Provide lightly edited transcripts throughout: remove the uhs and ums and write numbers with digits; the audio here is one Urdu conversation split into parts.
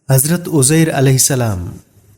حضرت عزیر علیہ السلام۔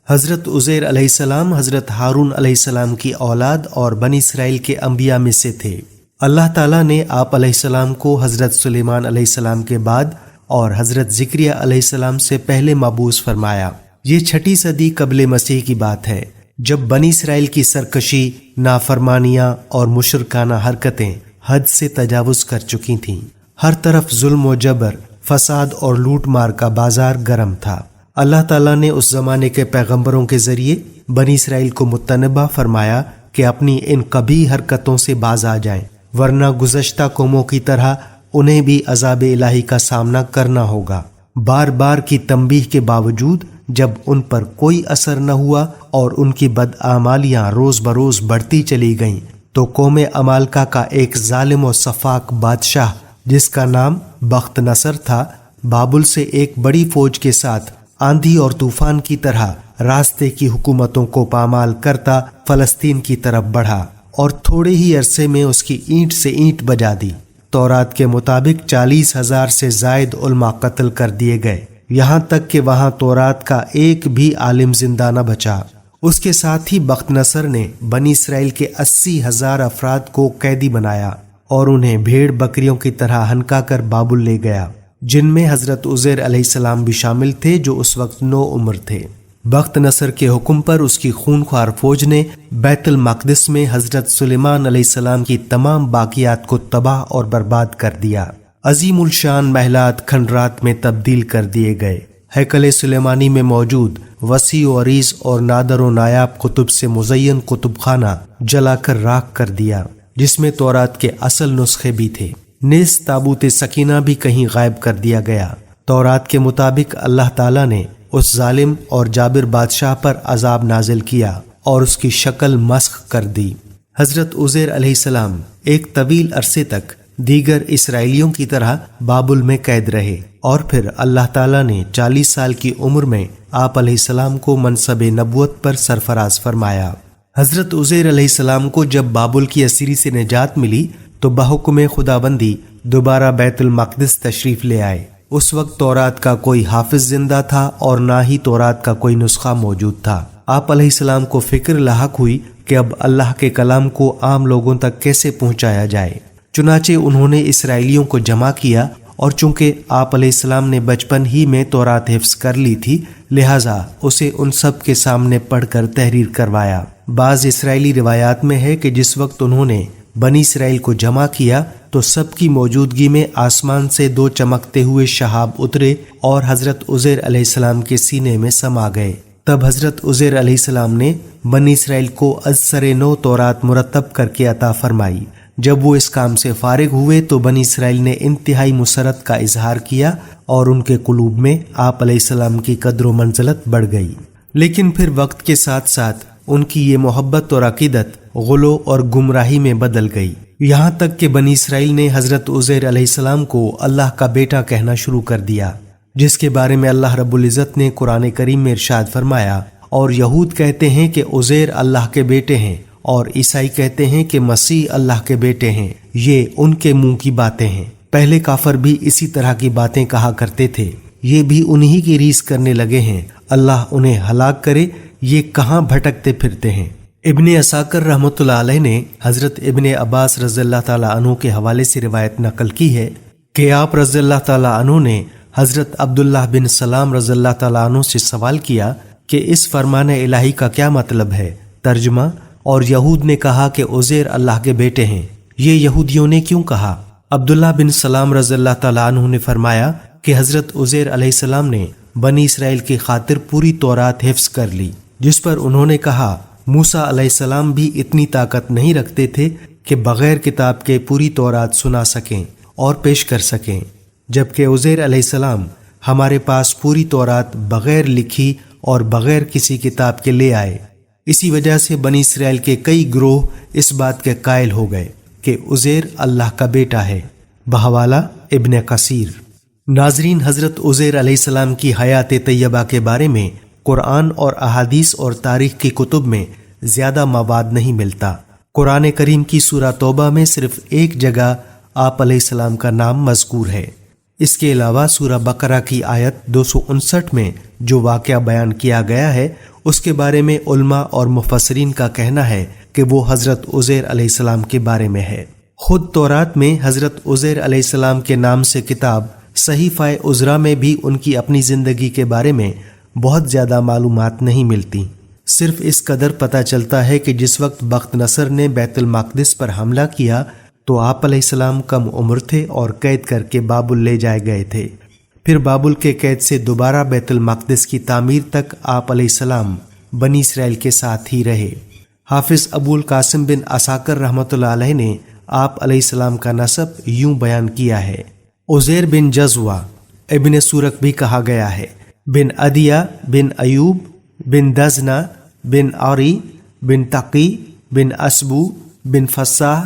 حضرت عزیر علیہ السلام حضرت ہارون علیہ السلام کی اولاد اور بنی اسرائیل کے انبیاء میں سے تھے۔ اللہ تعالیٰ نے آپ علیہ السلام کو حضرت سلیمان علیہ السلام کے بعد اور حضرت زکریا علیہ السلام سے پہلے مبعوث فرمایا۔ یہ 6 صدی قبل مسیح کی بات ہے، جب بنی اسرائیل کی سرکشی، نافرمانیاں اور مشرکانہ حرکتیں حد سے تجاوز کر چکی تھیں۔ ہر طرف ظلم و جبر، فساد اور لوٹ مار کا بازار گرم تھا۔ اللہ تعالیٰ نے اس زمانے کے پیغمبروں کے ذریعے بنی اسرائیل کو متنبہ فرمایا کہ اپنی ان قبیح حرکتوں سے باز آ جائیں، ورنہ گزشتہ قوموں کی طرح انہیں بھی عذاب الہی کا سامنا کرنا ہوگا۔ بار بار کی تنبیہ کے باوجود جب ان پر کوئی اثر نہ ہوا اور ان کی بدعمالیاں روز بروز بڑھتی چلی گئیں، تو قوم عمالقہ کا ایک ظالم و سفاک بادشاہ جس کا نام بخت نصر تھا، بابل سے ایک بڑی فوج کے ساتھ آندھی اور طوفان کی طرح راستے کی حکومتوں کو پامال کرتا فلسطین کی طرف بڑھا اور تھوڑے ہی عرصے میں اس کی اینٹ سے اینٹ بجا دی۔ تورات کے مطابق 40,000 سے زائد علماء قتل کر دیے گئے، یہاں تک کہ وہاں تورات کا ایک بھی عالم زندہ نہ بچا۔ اس کے ساتھ ہی بخت نصر نے بنی اسرائیل کے 80,000 افراد کو قیدی بنایا اور انہیں بھیڑ بکریوں کی طرح ہنکا کر بابل لے گیا، جن میں حضرت عزیر علیہ السلام بھی شامل تھے جو اس وقت 9 عمر تھے۔ بخت نصر کے حکم پر اس کی خونخوار فوج نے بیت المقدس میں حضرت سلیمان علیہ السلام کی تمام باقیات کو تباہ اور برباد کر دیا۔ عظیم الشان محلات کھنڈرات میں تبدیل کر دیے گئے۔ ہیکل سلیمانی میں موجود وسیع و عریض اور نادر و نایاب کتب سے مزین کتب خانہ جلا کر راکھ کر دیا، جس میں تورات کے اصل نسخے بھی تھے۔ نیز تابوت سکینہ بھی کہیں غائب کر دیا گیا۔ تورات کے مطابق اللہ تعالیٰ نے اس ظالم اور جابر بادشاہ پر عذاب نازل کیا اور اس کی شکل مسخ کر دی۔ حضرت عزیر علیہ السلام ایک طویل عرصے تک دیگر اسرائیلیوں کی طرح بابل میں قید رہے، اور پھر اللہ تعالیٰ نے 40 سال کی عمر میں آپ علیہ السلام کو منصب نبوت پر سرفراز فرمایا۔ حضرت عزیر علیہ السلام کو جب بابل کی اسیری سے نجات ملی تو بحکم خداوندی دوبارہ بیت المقدس تشریف لے آئے۔ اس وقت تورات کا کوئی حافظ زندہ تھا اور نہ ہی تورات کا کوئی نسخہ موجود تھا۔ آپ علیہ السلام کو فکر لاحق ہوئی کہ اب اللہ کے کلام کو عام لوگوں تک کیسے پہنچایا جائے۔ چنانچہ انہوں نے اسرائیلیوں کو جمع کیا، اور چونکہ آپ علیہ السلام نے بچپن ہی میں تورات حفظ کر لی تھی، لہٰذا اسے ان سب کے سامنے پڑھ کر تحریر کروایا۔ بعض اسرائیلی روایات میں ہے کہ جس وقت انہوں نے بنی اسرائیل کو جمع کیا تو سب کی موجودگی میں آسمان سے 2 چمکتے ہوئے شہاب اترے اور حضرت عزیر علیہ السلام کے سینے میں سما گئے۔ تب حضرت عزیر علیہ السلام نے بنی اسرائیل کو از سر نو تورات مرتب کر کے عطا فرمائی۔ جب وہ اس کام سے فارغ ہوئے تو بنی اسرائیل نے انتہائی مسرت کا اظہار کیا اور ان کے قلوب میں آپ علیہ السلام کی قدر و منزلت بڑھ گئی، لیکن پھر وقت کے ساتھ ساتھ ان کی یہ محبت اور عقیدت غلو اور گمراہی میں بدل گئی، یہاں تک کہ بنی اسرائیل نے حضرت عزیر علیہ السلام کو اللہ کا بیٹا کہنا شروع کر دیا، جس کے بارے میں اللہ رب العزت نے قرآن کریم میں ارشاد فرمایا، اور یہود کہتے ہیں کہ عزیر اللہ کے بیٹے ہیں، اور عیسائی کہتے ہیں کہ مسیح اللہ کے بیٹے ہیں۔ یہ ان کے منہ کی باتیں ہیں۔ پہلے کافر بھی اسی طرح کی باتیں کہا کرتے تھے، یہ بھی انہی کی ریس کرنے لگے ہیں، اللہ انہیں ہلاک کرے، یہ کہاں بھٹکتے پھرتے ہیں۔ ابن عساکر رحمۃ اللہ علیہ نے حضرت ابن عباس رضی اللہ تعالیٰ عنہ کے حوالے سے روایت نقل کی ہے کہ آپ رضی اللہ تعالیٰ عنہ نے حضرت عبداللہ بن سلام رضی اللہ تعالیٰ عنہ سے سوال کیا کہ اس فرمان الہی کا کیا مطلب ہے؟ ترجمہ: اور یہود نے کہا کہ عزیر اللہ کے بیٹے ہیں، یہ یہودیوں نے کیوں کہا؟ عبداللہ بن سلام رضی اللہ تعالیٰ عنہ نے فرمایا کہ حضرت عزیر علیہ السلام نے بنی اسرائیل کی خاطر پوری تورات حفظ کر لی، جس پر انہوں نے کہا موسیٰ علیہ السلام بھی اتنی طاقت نہیں رکھتے تھے کہ بغیر کتاب کے پوری تورات سنا سکیں اور پیش کر سکیں، جبکہ عزیر علیہ السلام ہمارے پاس پوری تورات بغیر لکھی اور بغیر کسی کتاب کے لے آئے۔ اسی وجہ سے بنی اسرائیل کے کئی گروہ اس بات کے قائل ہو گئے کہ عزیر اللہ کا بیٹا ہے۔ بحوالہ ابن کثیر۔ ناظرین، حضرت عزیر علیہ السلام کی حیات طیبہ کے بارے میں قرآن اور احادیث اور تاریخ کی کتب میں زیادہ مواد نہیں ملتا۔ قرآن کریم کی سورہ توبہ میں صرف ایک جگہ آپ علیہ السلام کا نام مذکور ہے۔ اس کے علاوہ سورہ بقرہ کی آیت 259 میں جو واقعہ بیان کیا گیا ہے اس کے بارے میں علماء اور مفسرین کا کہنا ہے کہ وہ حضرت عزیر علیہ السلام کے بارے میں ہے۔ خود تورات میں حضرت عزیر علیہ السلام کے نام سے کتاب صحیفہ عزرا میں بھی ان کی اپنی زندگی کے بارے میں بہت زیادہ معلومات نہیں ملتی۔ صرف اس قدر پتہ چلتا ہے کہ جس وقت بخت نصر نے بیت المقدس پر حملہ کیا تو آپ علیہ السلام کم عمر تھے اور قید کر کے بابل لے جائے گئے تھے۔ پھر بابل کے قید سے دوبارہ بیت المقدس کی تعمیر تک آپ علیہ السلام بنی اسرائیل کے ساتھ ہی رہے۔ حافظ ابو القاسم بن عساکر رحمۃ اللہ علیہ نے آپ علیہ السلام کا نسب یوں بیان کیا ہے: عزیر بن جزوہ ابن سورک بھی کہا گیا ہے، بن عدیہ بن ایوب بن دزنہ بن عوری بن تقی بن اسبو بن فصاح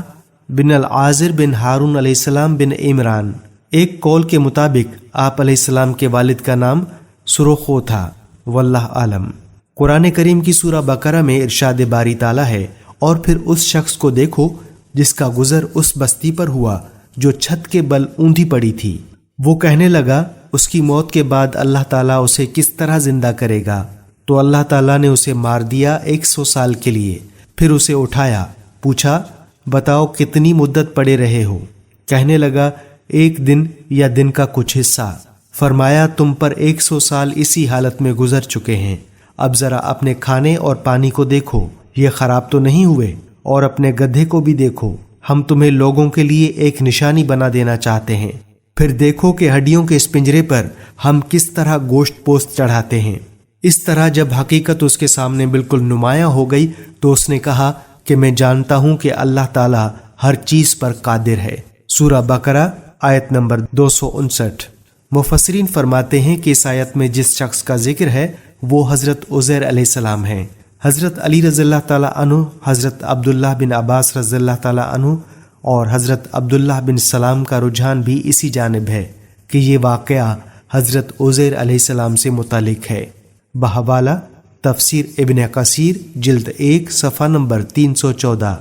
بن العازر بن ہارون علیہ السلام بن عمران۔ ایک قول کے مطابق آپ علیہ السلام کے والد کا نام سرخو تھا، واللہ عالم۔ قرآن کریم کی سورہ بقرہ میں ارشاد باری تعالیٰ ہے: اور پھر اس شخص کو دیکھو جس کا گزر اس بستی پر ہوا جو چھت کے بل اوندھی پڑی تھی۔ وہ کہنے لگا اس کی موت کے بعد اللہ تعالیٰ اسے کس طرح زندہ کرے گا؟ تو اللہ تعالیٰ نے اسے مار دیا 100 سال کے لیے۔ پھر اسے اٹھایا، پوچھا بتاؤ کتنی مدت پڑے رہے ہو؟ کہنے لگا 1 دن یا دن کا کچھ حصہ۔ فرمایا تم پر 100 سال اسی حالت میں گزر چکے ہیں، اب ذرا اپنے کھانے اور پانی کو دیکھو، یہ خراب تو نہیں ہوئے؟ اور اپنے گدھے کو بھی دیکھو، ہم تمہیں لوگوں کے لیے ایک نشانی بنا دینا چاہتے ہیں۔ پھر دیکھو کہ ہڈیوں کے اس پنجرے پر ہم کس طرح گوشت پوست چڑھاتے ہیں۔ اس طرح جب حقیقت اس کے سامنے بالکل نمایاں ہو گئی تو اس نے کہا کہ میں جانتا ہوں کہ اللہ تعالیٰ ہر چیز پر قادر ہے۔ سورہ بقرہ آیت نمبر 259۔ مفسرین فرماتے ہیں کہ اس آیت میں جس شخص کا ذکر ہے وہ حضرت عزیر علیہ السلام ہیں۔ حضرت علی رضی اللہ تعالیٰ عنہ، حضرت عبداللہ بن عباس رضی اللہ تعالیٰ عنہ اور حضرت عبداللہ بن سلام کا رجحان بھی اسی جانب ہے کہ یہ واقعہ حضرت عزیر علیہ السلام سے متعلق ہے۔ بحوالہ تفسیر ابن کثیر جلد 1 صفحہ نمبر 314۔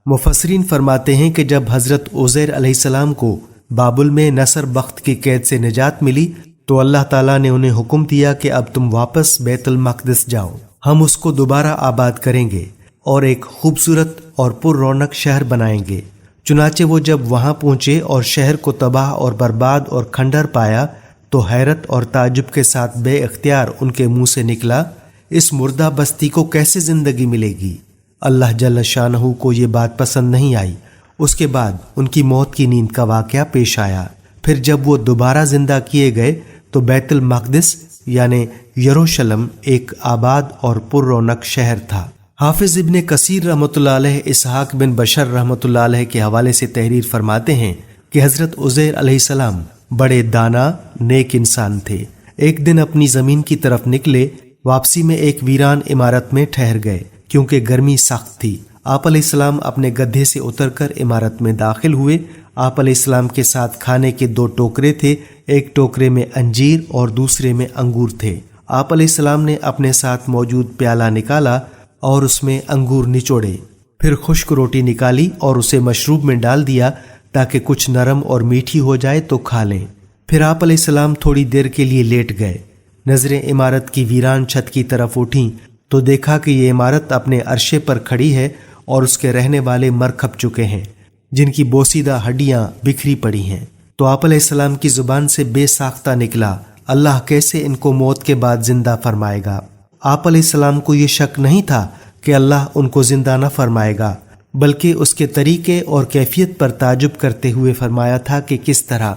مفسرین فرماتے ہیں کہ جب حضرت عزیر علیہ السلام کو بابل میں نصر بخت کی قید سے نجات ملی تو اللہ تعالیٰ نے انہیں حکم دیا کہ اب تم واپس بیت المقدس جاؤ، ہم اس کو دوبارہ آباد کریں گے اور ایک خوبصورت اور پر رونق شہر بنائیں گے۔ چنانچہ وہ جب وہاں پہنچے اور شہر کو تباہ اور برباد اور کھنڈر پایا تو حیرت اور تعجب کے ساتھ بے اختیار ان کے منہ سے نکلا، اس مردہ بستی کو کیسے زندگی ملے گی؟ اللہ جل شانہ کو یہ بات پسند نہیں آئی۔ اس کے بعد ان کی موت کی نیند کا واقعہ پیش آیا۔ پھر جب وہ دوبارہ زندہ کیے گئے تو بیت المقدس یعنی یروشلم ایک آباد اور پر رونق شہر تھا۔ حافظ ابن کثیر رحمۃ اللہ علیہ اسحاق بن بشر رحمۃ اللہ علیہ کے حوالے سے تحریر فرماتے ہیں کہ حضرت عزیر علیہ السلام بڑے دانا نیک انسان تھے۔ ایک دن اپنی زمین کی طرف نکلے، واپسی میں ایک ویران عمارت میں ٹھہر گئے کیونکہ گرمی سخت تھی۔ آپ علیہ السلام اپنے گدھے سے اتر کر عمارت میں داخل ہوئے۔ آپ علیہ السلام کے ساتھ کھانے کے 2 ٹوکرے تھے، ایک ٹوکرے میں انجیر اور دوسرے میں انگور تھے۔ آپ علیہ السلام نے اپنے ساتھ موجود پیالہ نکالا اور اس میں انگور نچوڑے، پھر خشک روٹی نکالی اور اسے مشروب میں ڈال دیا تاکہ کچھ نرم اور میٹھی ہو جائے تو کھا لیں۔ پھر آپ علیہ السلام تھوڑی دیر کے لیے لیٹ گئے۔ نظریں عمارت کی ویران چھت کی طرف اٹھیں تو دیکھا کہ یہ عمارت اپنے عرشے پر کھڑی ہے اور اس کے رہنے والے مر کھپ چکے ہیں، جن کی بوسیدہ ہڈیاں بکھری پڑی ہیں۔ تو آپ علیہ السلام کی زبان سے بے ساختہ نکلا، اللہ کیسے ان کو موت کے بعد زندہ فرمائے گا؟ آپ علیہ السلام کو یہ شک نہیں تھا کہ اللہ ان کو زندہ نہ فرمائے گا، بلکہ اس کے طریقے اور کیفیت پر تعجب کرتے ہوئے فرمایا تھا کہ کس طرح۔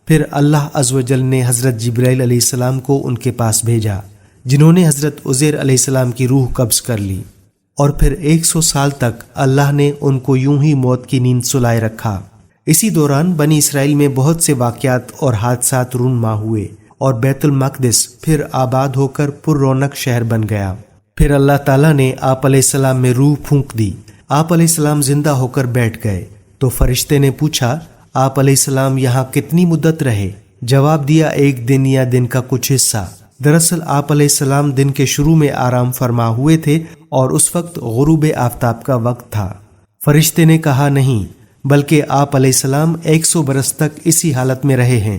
پھر اللہ عز و جل نے حضرت جبرائیل علیہ السلام کو ان کے پاس بھیجا، جنہوں نے حضرت عزیر علیہ السلام کی روح قبض کر لی، اور پھر 100 سال تک اللہ نے ان کو یوں ہی موت کی نیند سلائے رکھا۔ اسی دوران بنی اسرائیل میں بہت سے واقعات اور حادثات رونما ہوئے اور بیت المقدس پھر آباد ہو کر پر رونق شہر بن گیا۔ پھر اللہ تعالیٰ نے آپ علیہ السلام میں روح پھونک دی، آپ علیہ السلام زندہ ہو کر بیٹھ گئے۔ تو فرشتے نے پوچھا آپ علیہ السلام یہاں کتنی مدت رہے؟ جواب دیا 1 دن یا دن کا کچھ حصہ۔ دراصل آپ علیہ السلام دن کے شروع میں آرام فرما ہوئے تھے اور اس وقت غروب آفتاب کا وقت تھا۔ فرشتے نے کہا نہیں، بلکہ آپ علیہ السلام 100 برس تک اسی حالت میں رہے ہیں۔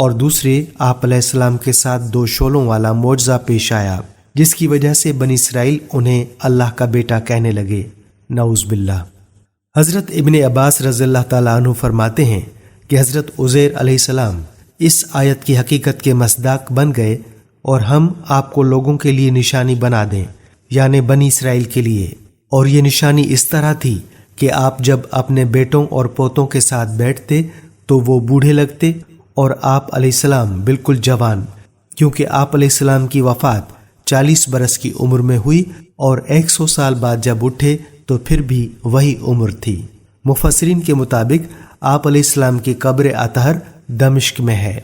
اور دوسرے آپ علیہ السلام کے ساتھ 2 شعلوں والا معجزہ پیش آیا جس کی وجہ سے بنی اسرائیل انہیں اللہ کا بیٹا کہنے لگے، نعوذ باللہ۔ حضرت ابن عباس رضی اللہ تعالیٰ عنہ فرماتے ہیں کہ حضرت عزیر علیہ السلام اس آیت کی حقیقت کے مصداق بن گئے اور ہم آپ کو لوگوں کے لیے نشانی بنا دیں، یعنی بنی اسرائیل کے لیے۔ اور یہ نشانی اس طرح تھی کہ آپ جب اپنے بیٹوں اور پوتوں کے ساتھ بیٹھتے تو وہ بوڑھے لگتے اور آپ علیہ السلام بالکل جوان، کیونکہ آپ علیہ السلام کی وفات 40 برس کی عمر میں ہوئی اور 100 سال بعد جب اٹھے تو پھر بھی وہی عمر تھی۔ مفسرین کے مطابق آپ علیہ السلام کی قبر اطہر دمشق میں ہے۔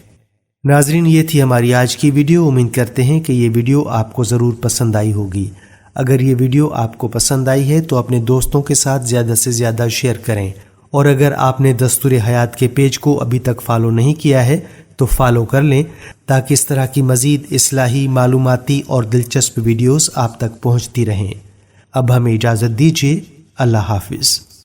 ناظرین، یہ تھی ہماری آج کی ویڈیو۔ امید کرتے ہیں کہ یہ ویڈیو آپ کو ضرور پسند آئی ہوگی۔ اگر یہ ویڈیو آپ کو پسند آئی ہے تو اپنے دوستوں کے ساتھ زیادہ سے زیادہ شیئر کریں، اور اگر آپ نے دستور حیات کے پیج کو ابھی تک فالو نہیں کیا ہے تو فالو کر لیں تاکہ اس طرح کی مزید اصلاحی، معلوماتی اور دلچسپ ویڈیوز آپ تک پہنچتی رہیں۔ اب ہمیں اجازت دیجیے، اللہ حافظ۔